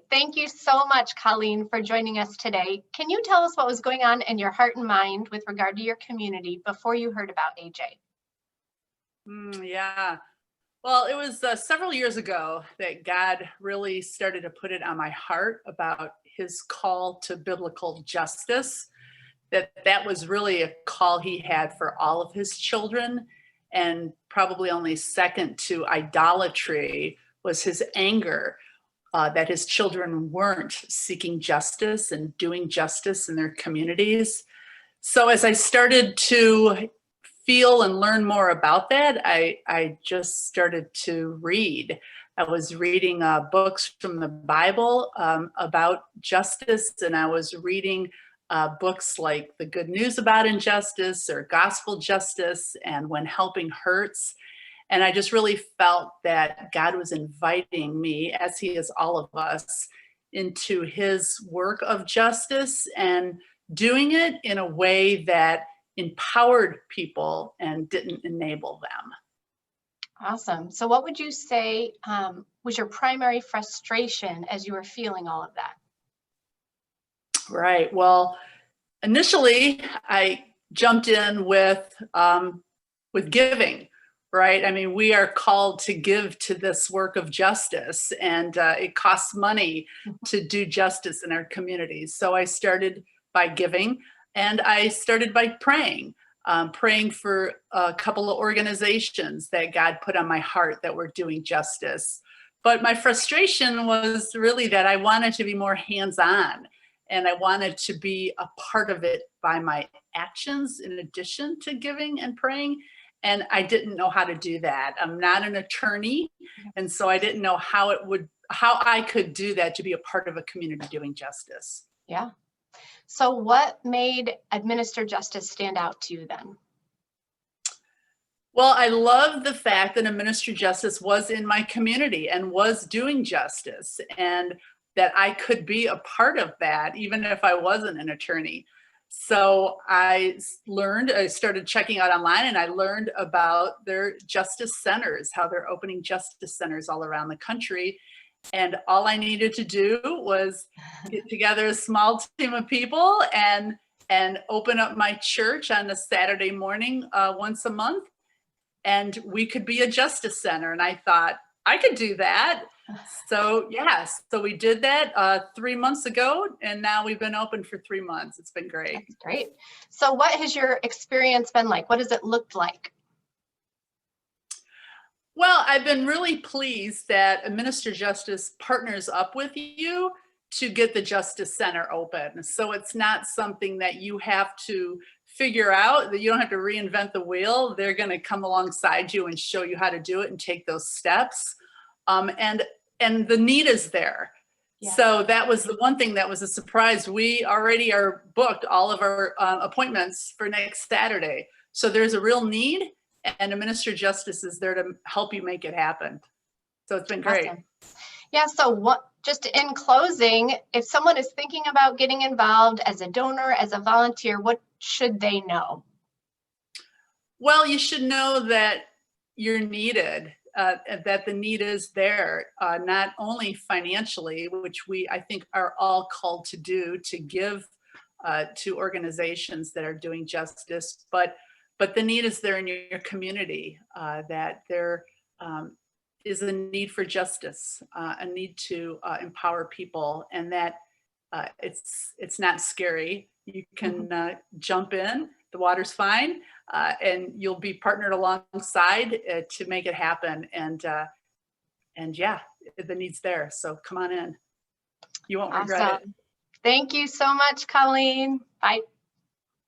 Thank you so much, Colleen, for joining us today. Can you tell us what was going on in your heart and mind with regard to your community before you heard about AJ? Yeah. Well, it was several years ago that God really started to put it on my heart about his call to biblical justice, that was really a call he had for all of his children, and probably only second to idolatry was his anger that his children weren't seeking justice and doing justice in their communities. So as I started to feel and learn more about that, I just started to read. I was reading books from the Bible about justice, and I was reading books like The Good News About Injustice or Gospel Justice and When Helping Hurts. And I just really felt that God was inviting me, as he is all of us, into his work of justice and doing it in a way that empowered people and didn't enable them. Awesome. So what would you say was your primary frustration as you were feeling all of that? Right. Well, initially I jumped in with giving. Right. I mean, we are called to give to this work of justice, and it costs money to do justice in our communities. So I started by giving, and I started by praying for a couple of organizations that God put on my heart that were doing justice. But my frustration was really that I wanted to be more hands-on, and I wanted to be a part of it by my actions in addition to giving and praying. And I didn't know how to do that. I'm not an attorney, and so I didn't know how I could do that to be a part of a community doing justice. Yeah. So what made Administer Justice stand out to you then? Well, I love the fact that Administer Justice was in my community and was doing justice, and that I could be a part of that, even if I wasn't an attorney. So I started checking out online, and I learned about their justice centers, how they're opening justice centers all around the country. And all I needed to do was get together a small team of people and open up my church on a Saturday morning once a month. And we could be a justice center. And I thought, I could do that. So yes, so we did that 3 months ago, and now we've been open for 3 months. It's been great. That's great. So what has your experience been like? What does it look like? Well, I've been really pleased that Administer Justice partners up with you to get the Justice Center open. So it's not something that you have to figure out, that you don't have to reinvent the wheel. They're going to come alongside you and show you how to do it and take those steps. And the need is there. Yeah. So that was the one thing that was a surprise. We already are booked all of our appointments for next Saturday. So there's a real need, and Administer Justice is there to help you make it happen. So it's been great. Awesome. Yeah, so just in closing, if someone is thinking about getting involved as a donor, as a volunteer, what should they know? Well, you should know that you're needed. That the need is there, not only financially, which I think are all called to do, to give to organizations that are doing justice, but the need is there in your community, that there is a need for justice, a need to empower people, and that it's not scary. You can jump in, the water's fine. And you'll be partnered alongside to make it happen. And yeah, the need's there. So come on in. You won't regret it. Thank you so much, Colleen. Bye.